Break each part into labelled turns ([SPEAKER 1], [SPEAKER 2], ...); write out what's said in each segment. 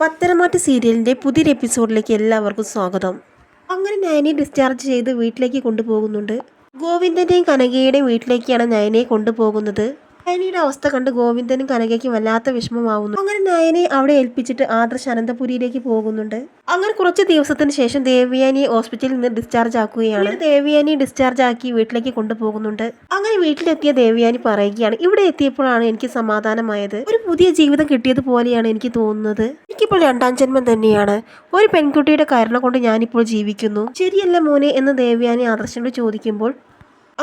[SPEAKER 1] പത്തരമാറ്റ് സീരിയലിൻ്റെ പുതിയൊരു എപ്പിസോഡിലേക്ക് എല്ലാവർക്കും സ്വാഗതം. അങ്ങനെ നയനെ ഡിസ്ചാർജ് ചെയ്ത് വീട്ടിലേക്ക് കൊണ്ടുപോകുന്നുണ്ട്. ഗോവിന്ദൻ്റെയും കനകയുടെയും വീട്ടിലേക്കാണ് നയനെ കൊണ്ടുപോകുന്നത്. നയനയുടെ അവസ്ഥ കണ്ട് ഗോവിന്ദനും കനകയ്ക്കും വല്ലാത്ത വിഷമമാവുന്നു. അങ്ങനെ നയനെ അവിടെ ഏൽപ്പിച്ചിട്ട് ആദർശ് അനന്തപുരിയിലേക്ക് പോകുന്നുണ്ട്. അങ്ങനെ കുറച്ച് ദിവസത്തിന് ശേഷം ദേവയാനിയെ ഹോസ്പിറ്റലിൽ നിന്ന് ഡിസ്ചാർജ് ആക്കുകയാണ്. ദേവയാനി ഡിസ്ചാർജ് ആക്കി വീട്ടിലേക്ക് കൊണ്ടുപോകുന്നുണ്ട്. അങ്ങനെ വീട്ടിലെത്തിയ ദേവയാനി പറയുകയാണ്, ഇവിടെ എത്തിയപ്പോഴാണ് എനിക്ക് സമാധാനമായത്. ഒരു പുതിയ ജീവിതം കിട്ടിയതുപോലെയാണ് എനിക്ക് തോന്നുന്നത്. എനിക്കിപ്പോൾ രണ്ടാം ജന്മം തന്നെയാണ്. ഒരു പെൺകുട്ടിയുടെ കരുണ കൊണ്ട് ഞാനിപ്പോൾ ജീവിക്കുന്നു. ശരിയല്ല മോനെ എന്ന് ദേവയാനി ആദർശനോട് ചോദിക്കുമ്പോൾ,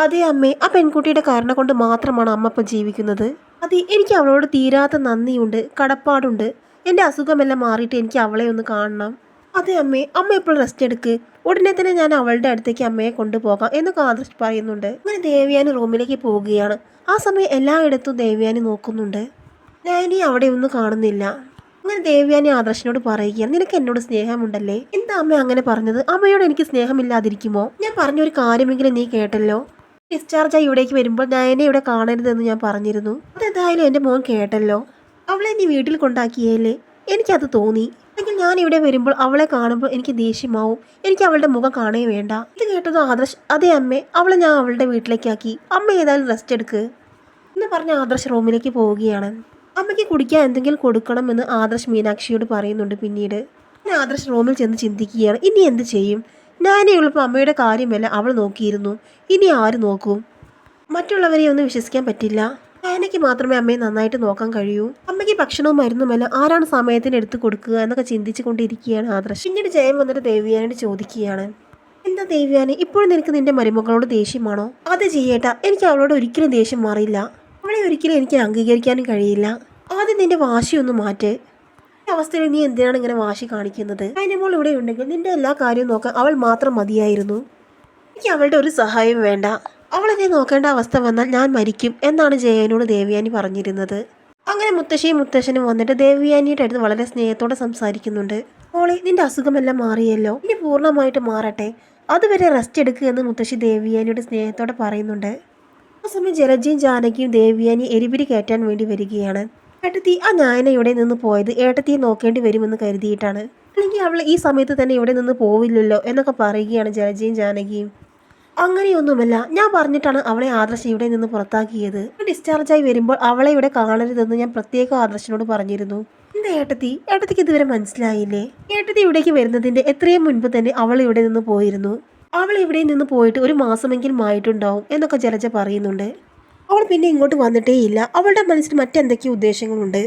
[SPEAKER 1] അതെ അമ്മേ, ആ പെൺകുട്ടിയുടെ കാരണം കൊണ്ട് മാത്രമാണ് അമ്മ ഇപ്പം ജീവിക്കുന്നത്. അതെ, എനിക്ക് അവളോട് തീരാത്ത നന്ദിയുണ്ട്, കടപ്പാടുണ്ട്. എൻ്റെ അസുഖമെല്ലാം മാറിയിട്ട് എനിക്ക് അവളെ ഒന്ന് കാണണം. അതെ അമ്മേ, അമ്മ ഇപ്പോൾ റെസ്റ്റ് എടുക്ക്. ഉടനെ തന്നെ ഞാൻ അവളുടെ അടുത്തേക്ക് അമ്മയെ കൊണ്ടുപോകാം എന്നൊക്കെ ആദർശ് പറയുന്നുണ്ട്. അങ്ങനെ ദേവയാനി റൂമിലേക്ക് പോവുകയാണ്. ആ സമയം എല്ലായിടത്തും ദേവയാനി നോക്കുന്നുണ്ട്. നയനെ അവിടെ ഒന്നും കാണുന്നില്ല. അങ്ങനെ ദേവയാനി ആദർശനോട് പറയുകയാണ്, നിനക്ക് എന്നോട് സ്നേഹമുണ്ടല്ലേ? എന്താ അമ്മ അങ്ങനെ പറഞ്ഞത്? അമ്മയോട് എനിക്ക് സ്നേഹമില്ലാതിരിക്കുമോ? ഞാൻ പറഞ്ഞൊരു കാര്യമെങ്കിലും നീ കേട്ടല്ലോ. ഡിസ്ചാർജായി ഇവിടേക്ക് വരുമ്പോൾ നയനെ ഇവിടെ കാണരുതെന്ന് ഞാൻ പറഞ്ഞിരുന്നു. അതെന്തായാലും എൻ്റെ മോൻ കേട്ടല്ലോ. അവളെ നീ വീട്ടിൽ കൊണ്ടാക്കിയേലേ? എനിക്കത് തോന്നി. അല്ലെങ്കിൽ ഞാൻ ഇവിടെ വരുമ്പോൾ അവളെ കാണുമ്പോൾ എനിക്ക് ദേഷ്യമാവും. എനിക്ക് അവളുടെ മുഖം കാണേ വേണ്ട. ഇത് കേട്ടത് ആദർശ്, അതെ അമ്മേ, അവളെ ഞാൻ അവളുടെ വീട്ടിലേക്കാക്കി. അമ്മ ഏതായാലും റെസ്റ്റ് എടുക്ക് എന്ന് പറഞ്ഞ് ആദർശ് റൂമിലേക്ക് പോവുകയാണ്. അമ്മയ്ക്ക് കുടിക്കാൻ എന്തെങ്കിലും കൊടുക്കണമെന്ന് ആദർശ് മീനാക്ഷിയോട് പറയുന്നുണ്ട്. പിന്നീട് ആദർശ് റൂമിൽ ചെന്ന് ചിന്തിക്കുകയാണ്, ഇനി എന്ത് ചെയ്യും? ഞാനെയുള്ളപ്പോൾ അമ്മയുടെ കാര്യമല്ല അവൾ നോക്കിയിരുന്നു. ഇനി ആര് നോക്കും? മറ്റുള്ളവരെ ഒന്നും വിശ്വസിക്കാൻ പറ്റില്ല. ഞാനയ്ക്ക് മാത്രമേ അമ്മയെ നന്നായിട്ട് നോക്കാൻ കഴിയൂ. അമ്മയ്ക്ക് ഭക്ഷണവും മരുന്നുമല്ല ആരാണ് സമയത്തിന് എടുത്തു കൊടുക്കുക എന്നൊക്കെ ചിന്തിച്ചു കൊണ്ടിരിക്കുകയാണ് ആദർശ്. പിന്നീട് ജയം വന്നിട്ട് ദേവ്യാനോട് ചോദിക്കുകയാണ്, എന്താ ദേവ്യാനി, ഇപ്പോഴും നിനക്ക് നിന്റെ മരുമകളോട് ദേഷ്യമാണോ? അത് ചെയ്യേട്ടാ, എനിക്ക് അവളോട് ഒരിക്കലും ദേഷ്യം മാറില്ല. അവളെ ഒരിക്കലും എനിക്ക് അംഗീകരിക്കാനും കഴിയില്ല. ആദ്യം നിന്റെ വാശിയൊന്ന് മാറ്റ്. അവസ്ഥയിൽ നീ എന്തിനാണ് ഇങ്ങനെ വാശി കാണിക്കുന്നത്? അതിനപ്പോൾ ഇവിടെ ഉണ്ടെങ്കിൽ നിന്റെ എല്ലാ കാര്യവും നോക്കാൻ അവൾ മാത്രം മതിയായിരുന്നു. എനിക്ക് അവളുടെ ഒരു സഹായം വേണ്ട. അവളെന്നെ നോക്കേണ്ട അവസ്ഥ വന്നാൽ ഞാൻ മരിക്കും എന്നാണ് ജയനോട് ദേവയാനി പറഞ്ഞിരുന്നത്. അങ്ങനെ മുത്തശ്ശിയും മുത്തശ്ശനും വന്നിട്ട് ദേവയാനിയുടെ അടുത്ത് വളരെ സ്നേഹത്തോടെ സംസാരിക്കുന്നുണ്ട്. മോളെ, നിന്റെ അസുഖമെല്ലാം മാറിയല്ലോ, ഇനി പൂർണ്ണമായിട്ട് മാറട്ടെ, അതുവരെ റെസ്റ്റ് എടുക്കുക എന്ന് മുത്തശ്ശി ദേവയാനിയുടെ സ്നേഹത്തോടെ പറയുന്നുണ്ട്. ആ സമയം ജലജയും ജാനകിയും ദേവയാനി എരിപിരി കയറ്റാൻ വേണ്ടി വരികയാണ്. ഏട്ടത്തി, ആ നയന ഇവിടെ നിന്ന് പോയത് ഏട്ടത്തിയെ നോക്കേണ്ടി വരുമെന്ന് കരുതിയിട്ടാണ്. അല്ലെങ്കിൽ അവൾ ഈ സമയത്ത് തന്നെ ഇവിടെ നിന്ന് പോവില്ലല്ലോ എന്നൊക്കെ പറയുകയാണ് ജലജയും ജാനകിയും. അങ്ങനെയൊന്നുമല്ല, ഞാൻ പറഞ്ഞിട്ടാണ് അവളെ ആദർശ് ഇവിടെ നിന്ന് പുറത്താക്കിയത്. ഡിസ്ചാർജായി വരുമ്പോൾ അവളെ ഇവിടെ കാണരുതെന്ന് ഞാൻ പ്രത്യേക ആദർശിനോട് പറഞ്ഞിരുന്നു. എന്താ ഏട്ടത്തി, ഏട്ടത്തിക്ക് ഇതുവരെ മനസ്സിലായില്ലേ? ഏട്ടത്തി ഇവിടേക്ക് വരുന്നതിന്റെ എത്രയും മുൻപ് തന്നെ അവൾ ഇവിടെ നിന്ന് പോയിരുന്നു. അവൾ ഇവിടെ നിന്ന് പോയിട്ട് ഒരു മാസമെങ്കിലും ആയിട്ടുണ്ടാവും എന്നൊക്കെ ജലജ പറയുന്നുണ്ട്. അവൾ പിന്നെ ഇങ്ങോട്ട് വന്നിട്ടേ ഇല്ല. അവളുടെ മനസ്സിൽ മറ്റെന്തൊക്കെയോ ഉദ്ദേശങ്ങളുണ്ട്.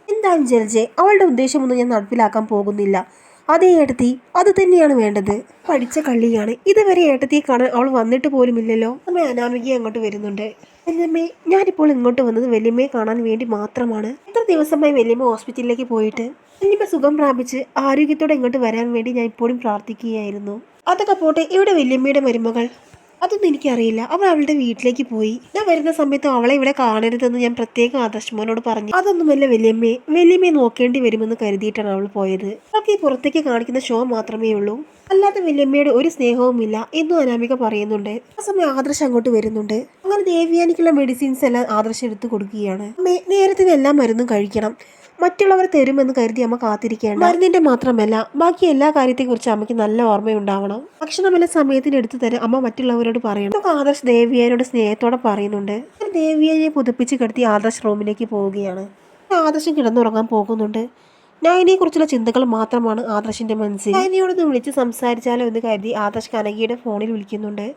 [SPEAKER 1] എന്താണ് ജലജെ, അവളുടെ ഉദ്ദേശമൊന്നും ഞാൻ നടപ്പിലാക്കാൻ പോകുന്നില്ല. അതേ ഏട്ടത്തി, അത് തന്നെയാണ് വേണ്ടത്. പഠിച്ച കള്ളിയാണ്. ഇതുവരെ ഏട്ടത്തിയെ കാണാൻ അവൾ വന്നിട്ട് പോലുമില്ലല്ലോ. അമ്മ അനാമികയെ അങ്ങോട്ട് വരുന്നുണ്ട്. വല്യമ്മേ, ഞാനിപ്പോൾ ഇങ്ങോട്ട് വന്നത് വല്യമ്മയെ കാണാൻ വേണ്ടി മാത്രമാണ്. എത്ര ദിവസമായി വല്യമ്മ ഹോസ്പിറ്റലിലേക്ക് പോയിട്ട്? വല്യമ്മ സുഖം പ്രാപിച്ച് ആരോഗ്യത്തോടെ ഇങ്ങോട്ട് വരാൻ വേണ്ടി ഞാൻ ഇപ്പോഴും പ്രാർത്ഥിക്കുകയായിരുന്നു. അതൊക്കെ പോട്ടെ, ഇവിടെ വല്യമ്മയുടെ മരുമകൾ? അതൊന്നും എനിക്കറിയില്ല. അവൾ അവളുടെ വീട്ടിലേക്ക് പോയി. ഞാൻ വരുന്ന സമയത്ത് അവളെ ഇവിടെ കാണരുതെന്ന് ഞാൻ പ്രത്യേക ആദർശ് പറഞ്ഞു. അതൊന്നുമല്ല വല്യമ്മയെ, വല്യമ്മയെ നോക്കേണ്ടി വരുമെന്ന് കരുതിയിട്ടാണ് അവൾ പോയത്. അവൾക്ക് ഈ പുറത്തേക്ക് കാണിക്കുന്ന ഷോ മാത്രമേ ഉള്ളൂ, അല്ലാതെ വല്യമ്മയുടെ ഒരു സ്നേഹവുമില്ല എന്നും അനാമിക പറയുന്നുണ്ട്. ആ സമയം ആദർശ് അങ്ങോട്ട് വരുന്നുണ്ട്. അങ്ങനെ ദേവ്യാനിക്കുള്ള മെഡിസിൻസ് എല്ലാം ആദർശ് എടുത്തു കൊടുക്കുകയാണ്. അമ്മേ, നേരത്തിന് എല്ലാ മരുന്നും കഴിക്കണം. മറ്റുള്ളവർ തരുമെന്ന് കരുതി അമ്മ കാത്തിരിക്കേണ്ട. മരുന്നിന്റെ മാത്രമല്ല, ബാക്കി എല്ലാ കാര്യത്തെക്കുറിച്ച് അമ്മയ്ക്ക് നല്ല ഓർമ്മയുണ്ടാവണം. ഭക്ഷണമെല്ലാം സമയത്തിന് എടുത്തു തരാൻ അമ്മ മറ്റുള്ളവരോട് പറയണം. ആദർശ് ദേവ്യാനിയുടെ സ്നേഹത്തോടെ പറയുന്നുണ്ട്. ദേവ്യാനിയെ പുതപ്പിച്ച് കിടത്തി ആദർശ് റൂമിലേക്ക് പോവുകയാണ്. ആദർശം കിടന്നുറങ്ങാൻ പോകുന്നുണ്ട്. നയനെ കുറിച്ചുള്ള ചിന്തകൾ മാത്രമാണ് ആദർശിന്റെ മനസ്സിൽ. നയനയോടൊന്ന് വിളിച്ച് സംസാരിച്ചാലോ എന്ന് കരുതി ആദർശ് കനകയുടെ ഫോണിൽ വിളിക്കുന്നുണ്ട്.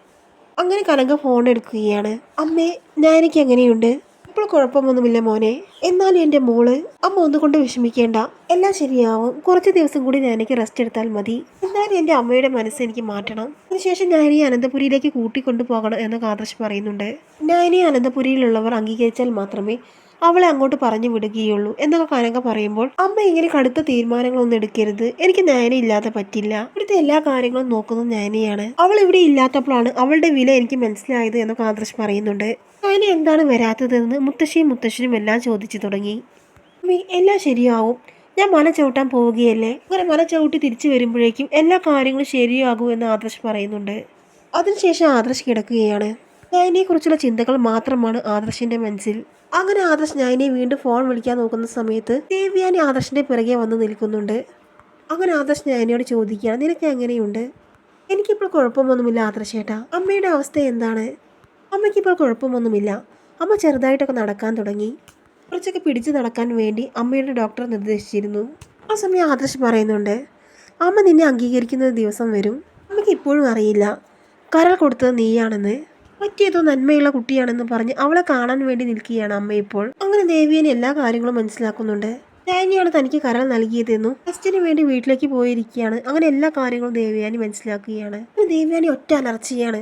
[SPEAKER 1] അങ്ങനെ കനക ഫോൺ എടുക്കുകയാണ്. അമ്മേ, നയനയ്ക്ക് എങ്ങനെയുണ്ട്? ഇപ്പോൾ കുഴപ്പമൊന്നുമില്ല മോനെ. എന്നാലും എൻ്റെ മോള്, അമ്മ ഒന്നുകൊണ്ട് വിഷമിക്കേണ്ട, എല്ലാം ശരിയാവും. കുറച്ച് ദിവസം കൂടി ഞാനെനിക്ക് റെസ്റ്റ് എടുത്താൽ മതി. എന്നാലും എൻ്റെ അമ്മയുടെ മനസ്സ് എനിക്ക് മാറ്റണം. അതിനുശേഷം ഞാനീ അനന്തപുരിയിലേക്ക് കൂട്ടിക്കൊണ്ടു പോകണം എന്നൊക്കെ ആദർശ് പറയുന്നുണ്ട്. ഞാനീ അനന്തപുരിയിലുള്ളവർ അംഗീകരിച്ചാൽ മാത്രമേ അവളെ അങ്ങോട്ട് പറഞ്ഞു വിടുകയുള്ളൂ എന്നൊക്കെ കനക പറയുമ്പോൾ, അമ്മ ഇങ്ങനെ കടുത്ത തീരുമാനങ്ങളൊന്നും എടുക്കരുത്. എനിക്ക് നയന ഇല്ലാതെ പറ്റില്ല. ഇവിടുത്തെ എല്ലാ കാര്യങ്ങളും നോക്കുന്നത് നയനയാണ്. അവൾ ഇവിടെ ഇല്ലാത്തപ്പോഴാണ് അവളുടെ വില എനിക്ക് മനസ്സിലായത് എന്നൊക്കെ ആദർശ് പറയുന്നുണ്ട്. നയന എന്താണ് വരാത്തതെന്ന് മുത്തശ്ശിയും മുത്തശ്ശനും എല്ലാം ചോദിച്ചു തുടങ്ങി. അമ്മേ, എല്ലാം ശരിയാവും. ഞാൻ മല ചവിട്ടാൻ പോവുകയല്ലേ. അങ്ങനെ മല ചവിട്ടി തിരിച്ചു വരുമ്പോഴേക്കും എല്ലാ കാര്യങ്ങളും ശരിയാകൂ എന്ന് ആദർശ് പറയുന്നുണ്ട്. അതിനുശേഷം ആദർശ് കിടക്കുകയാണ്. നയനെക്കുറിച്ചുള്ള ചിന്തകൾ മാത്രമാണ് ആദർശിന്റെ മനസ്സിൽ. അങ്ങനെ ആദർശ് നയനെ വീണ്ടും ഫോൺ വിളിക്കാൻ നോക്കുന്ന സമയത്ത് ദേവ്യാനി ആദർശിന്റെ പിറകെ വന്ന് നിൽക്കുന്നുണ്ട്. അങ്ങനെ ആദർശ് നയനയോട് ചോദിക്കുകയാണ്, നിനക്ക് എങ്ങനെയുണ്ട്? എനിക്കിപ്പോൾ കുഴപ്പമൊന്നുമില്ല ആദർശേട്ടാ. അമ്മയുടെ അവസ്ഥ എന്താണ്? അമ്മയ്ക്കിപ്പോൾ കുഴപ്പമൊന്നുമില്ല. അമ്മ ചെറുതായിട്ടൊക്കെ നടക്കാൻ തുടങ്ങി. കുറച്ചൊക്കെ പിടിച്ചു നടക്കാൻ വേണ്ടി അമ്മയുടെ ഡോക്ടർ നിർദ്ദേശിച്ചിരുന്നു. ആ സമയം ആദർശ് പറയുന്നുണ്ട്, അമ്മ നിന്നെ അംഗീകരിക്കുന്ന ദിവസം വരും. അമ്മയ്ക്ക് ഇപ്പോഴും അറിയില്ല കരൾ കൊടുത്തത് നീയാണെന്ന്. പറ്റിയതോ നന്മയുള്ള കുട്ടിയാണെന്ന് പറഞ്ഞ് അവളെ കാണാൻ വേണ്ടി നിൽക്കുകയാണ് അമ്മ ഇപ്പോൾ. അങ്ങനെ ദേവിയൻ എല്ലാ കാര്യങ്ങളും മനസ്സിലാക്കുന്നുണ്ട്. നയനിയാണ് തനിക്ക് കരൾ നൽകിയതെന്നും ടെസ്റ്റിന് വേണ്ടി വീട്ടിലേക്ക് പോയിരിക്കുകയാണ്. അങ്ങനെ എല്ലാ കാര്യങ്ങളും ദേവയാനി മനസ്സിലാക്കുകയാണ്. ദേവയാനി ഒറ്റ അലർച്ചയാണ്.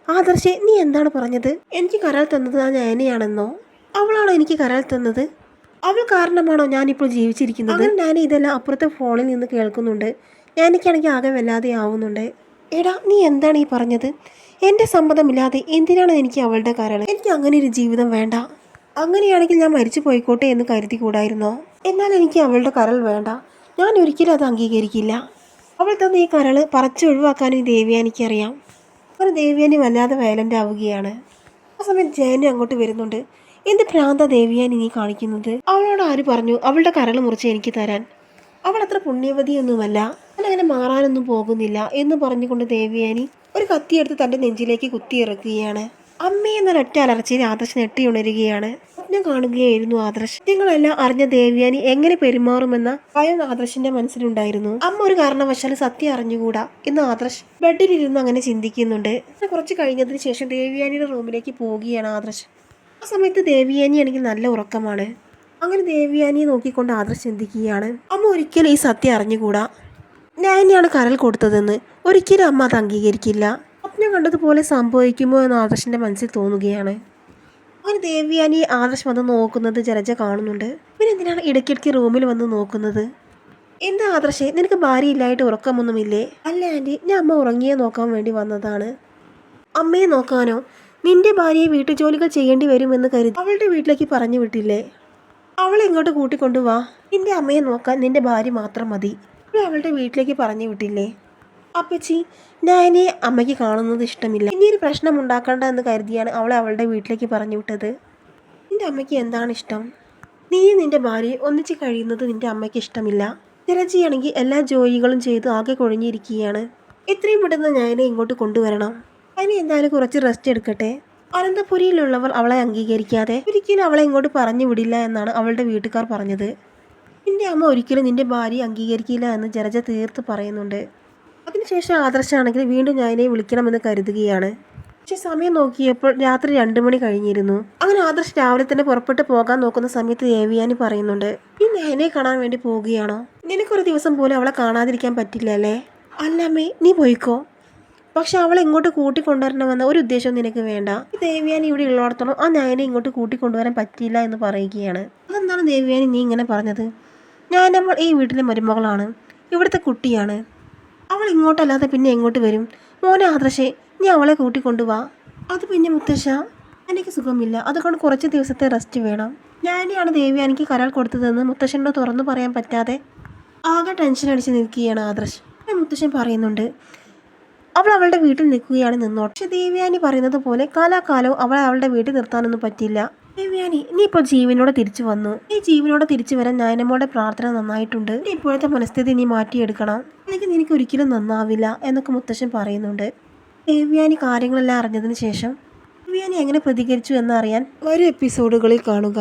[SPEAKER 1] ആദർശേ, നീ എന്താണ് പറഞ്ഞത്? എനിക്ക് കരൾ തന്നത് ആ നയനയാണെന്നോ? അവളാണോ എനിക്ക് കരൾ തന്നത്? അവൾ കാരണമാണോ ഞാനിപ്പോൾ ജീവിച്ചിരിക്കുന്നത്? അങ്ങനെ ഞാൻ ഇതെല്ലാം അപ്പുറത്തെ ഫോണിൽ നിന്ന് കേൾക്കുന്നുണ്ട്. എനിക്കാണെങ്കിൽ ആകെ വല്ലാതെ ആവുന്നുണ്ട്. എടാ, നീ എന്താണ് ഈ പറഞ്ഞത്? എൻ്റെ സമ്മതമില്ലാതെ എന്തിനാണ് എനിക്ക് അവളുടെ കരൾ? എനിക്ക് അങ്ങനെ ഒരു ജീവിതം വേണ്ട. അങ്ങനെയാണെങ്കിൽ ഞാൻ മരിച്ചു പോയിക്കോട്ടെ എന്ന് കരുതി കൂടായിരുന്നോ? എന്നാൽ എനിക്ക് അവളുടെ കരൾ വേണ്ട. ഞാൻ ഒരിക്കലും അത് അംഗീകരിക്കില്ല. അവൾ തന്ന ഈ കരൾ പറിച്ചൊഴിവാക്കാനും ഈ ദേവയാനിക്കറിയാം. അങ്ങനെ ദേവയാനി വല്ലാതെ വയലൻ്റ് ആവുകയാണ്. ആ സമയം ജയനും അങ്ങോട്ട് വരുന്നുണ്ട്. എന്ത് ഭ്രാന്ത ദേവയാനി നീ കാണിക്കുന്നത്? അവളോട് ആര് പറഞ്ഞു അവളുടെ കരൾ മുറിച്ച് എനിക്ക് തരാൻ? അവൾ അത്ര പുണ്യവതിയൊന്നുമല്ല. അവളങ്ങനെ മാറാനൊന്നും പോകുന്നില്ല എന്ന് പറഞ്ഞുകൊണ്ട് ദേവയാനി ഒരു കത്തിയെടുത്ത് തൻ്റെ നെഞ്ചിലേക്ക് കുത്തിയിറക്കുകയാണ്. അമ്മ എന്നൊരൊറ്റ അലർച്ചയിൽ ആദർശ് ഞെട്ടിയുണരുകയാണ്. സ്വപ്നം കാണുകയായിരുന്നു ആദർശ്. നിങ്ങളെല്ലാം അറിഞ്ഞ ദേവയാനി എങ്ങനെ പെരുമാറുമെന്ന ഭയം ആദർശിന്റെ മനസ്സിലുണ്ടായിരുന്നു. അമ്മ ഒരു കാരണവശാലും സത്യം അറിഞ്ഞുകൂടാ എന്ന് ആദർശ് ബെഡിലിരുന്ന് അങ്ങനെ ചിന്തിക്കുന്നുണ്ട്. കുറച്ച് കഴിഞ്ഞതിന് ശേഷം ദേവയാനിയുടെ റൂമിലേക്ക് പോവുകയാണ് ആദർശ്. ആ സമയത്ത് ദേവയാനി ആണെങ്കിൽ നല്ല ഉറക്കമാണ്. അങ്ങനെ ദേവയാനിയെ നോക്കിക്കൊണ്ട് ആദർശ് ചിന്തിക്കുകയാണ്, അമ്മ ഒരിക്കലും ഈ സത്യം അറിഞ്ഞുകൂടാ. നയനെയാണ് കരൾ കൊടുത്തതെന്ന്. ഒരിക്കലും അമ്മ അത് അംഗീകരിക്കില്ല. സ്വപ്നം കണ്ടതുപോലെ സംഭവിക്കുമോ എന്ന് ആദർശിന്റെ മനസ്സിൽ തോന്നുകയാണ്. അങ്ങനെ ദേവയാനി ആദർശ് വന്ന് നോക്കുന്നത് ജലജ കാണുന്നുണ്ട്. പിന്നെ എന്തിനാണ് ഇടയ്ക്കിടയ്ക്ക് റൂമിൽ വന്ന് നോക്കുന്നത്? എന്താ ആദർശേ, നിനക്ക് ഭാര്യയില്ലായിട്ട് ഉറക്കമൊന്നുമില്ലേ? അല്ല ആൻറ്റി, ഞാൻ അമ്മ ഉറങ്ങിയെ നോക്കാൻ വേണ്ടി വന്നതാണ്. അമ്മയെ നോക്കാനോ? നിന്റെ ഭാര്യയെ വീട്ടുജോലികൾ ചെയ്യേണ്ടി വരുമെന്ന് കരുതി അവളുടെ വീട്ടിലേക്ക് പറഞ്ഞു വിട്ടില്ലേ? അവളെ ഇങ്ങോട്ട് കൂട്ടിക്കൊണ്ടുവാ. നിന്റെ അമ്മയെ നോക്കാൻ നിന്റെ ഭാര്യ മാത്രം മതി. അവളുടെ വീട്ടിലേക്ക് പറഞ്ഞു വിട്ടില്ലേ? അപ്പച്ചി, ഞാനെ അമ്മയ്ക്ക് കാണുന്നത് ഇഷ്ടമില്ല. ഇനിയൊരു പ്രശ്നം ഉണ്ടാക്കണ്ട എന്ന് കരുതിയാണ് അവളെ അവളുടെ വീട്ടിലേക്ക് പറഞ്ഞു വിട്ടത്. നിന്റെ അമ്മയ്ക്ക് എന്താണ് ഇഷ്ടം? നീയും നിന്റെ ഭാര്യയെ ഒന്നിച്ച് കഴിയുന്നത് നിന്റെ അമ്മയ്ക്ക് ഇഷ്ടമില്ല. ജലജിയാണെങ്കിൽ എല്ലാ ജോലികളും ചെയ്ത് ആകെ കുഴഞ്ഞിരിക്കുകയാണ്. എത്രയും പെട്ടെന്ന് ഞാനെ ഇങ്ങോട്ട് കൊണ്ടുവരണം. അതിന് എന്തായാലും കുറച്ച് റെസ്റ്റ് എടുക്കട്ടെ. അനന്തപുരിയിലുള്ളവർ അവളെ അംഗീകരിക്കാതെ ഒരിക്കലും അവളെ ഇങ്ങോട്ട് പറഞ്ഞു വിടില്ല എന്നാണ് അവളുടെ വീട്ടുകാർ പറഞ്ഞത്. നിന്റെ അമ്മ ഒരിക്കലും നിന്റെ ഭാര്യയെ അംഗീകരിക്കില്ല എന്ന് ജലജ തീർത്ത് പറയുന്നുണ്ട്. അതിനുശേഷം ആദർശാണെങ്കിൽ വീണ്ടും ഞാനെ വിളിക്കണമെന്ന് കരുതുകയാണ്. പക്ഷെ സമയം നോക്കിയപ്പോൾ രാത്രി 2 മണി കഴിഞ്ഞിരുന്നു. അങ്ങനെ ആദർശ് രാവിലെ തന്നെ പുറപ്പെട്ട് പോകാൻ നോക്കുന്ന സമയത്ത് ദേവയാനി പറയുന്നുണ്ട്, ഈ നയനെ കാണാൻ വേണ്ടി പോവുകയാണോ? നിനക്കൊരു ദിവസം പോലും അവളെ കാണാതിരിക്കാൻ പറ്റില്ലല്ലേ? അല്ലമ്മേ, നീ പോയിക്കോ. പക്ഷെ അവളെ ഇങ്ങോട്ട് കൂട്ടിക്കൊണ്ടുവരണമെന്ന ഒരു ഉദ്ദേശവും നിനക്ക് വേണ്ട. ദേവയാനി ഇവിടെ ഉള്ളിടത്തോളം ആ നയനെ ഇങ്ങോട്ട് കൂട്ടിക്കൊണ്ടുവരാൻ പറ്റില്ല എന്ന് പറയുകയാണ്. അതെന്താണ് ദേവയാനി നീ ഇങ്ങനെ പറഞ്ഞത്? നമ്മൾ ഈ വീട്ടിലെ മരുമകളാണ്, ഇവിടുത്തെ കുട്ടിയാണ്. അവൾ ഇങ്ങോട്ടല്ലാതെ പിന്നെ എങ്ങോട്ട് വരും? മോനെ ആദർശേ, നീ അവളെ കൂട്ടിക്കൊണ്ടുവാ. അത് പിന്നെ മുത്തശ്ശ, എനിക്ക് സുഖമില്ല, അതുകൊണ്ട് കുറച്ച് ദിവസത്തെ റെസ്റ്റ് വേണം. ഞാനെയാണ് ദേവയാനിക്ക് കരാർ കൊടുത്തതെന്ന് മുത്തശ്ശനോട് തുറന്നു പറയാൻ പറ്റാതെ ആകെ ടെൻഷൻ അടിച്ച് നിൽക്കുകയാണ് ആദർശ്. മുത്തശ്ശൻ പറയുന്നുണ്ട്, അവൾ അവളുടെ വീട്ടിൽ നിൽക്കുകയാണ് നിന്നോട്ടെ. പക്ഷെ ദേവയാനി പറയുന്നത് പോലെ കാലാകാലവും അവളെ അവളുടെ വീട്ടിൽ നിർത്താനൊന്നും പറ്റില്ല. ദേവയാനി, നീ ഇപ്പോൾ ജീവനോടെ തിരിച്ചു വന്നു. ഈ ജീവനോടെ തിരിച്ചു വരാൻ നയനമ്മയുടെ പ്രാർത്ഥന നന്നായിട്ടുണ്ട്. ഇപ്പോഴത്തെ മനസ്ഥിതി നീ മാറ്റിയെടുക്കണം. അല്ലെങ്കിൽ നിനക്ക് ഒരിക്കലും നന്നാവില്ല എന്നൊക്കെ മുത്തശ്ശൻ പറയുന്നുണ്ട്. ദേവയാനി കാര്യങ്ങളെല്ലാം അറിഞ്ഞതിന് ശേഷം ദേവയാനി എങ്ങനെ പ്രതികരിച്ചു എന്നറിയാൻ വരും എപ്പിസോഡുകളിൽ കാണുക.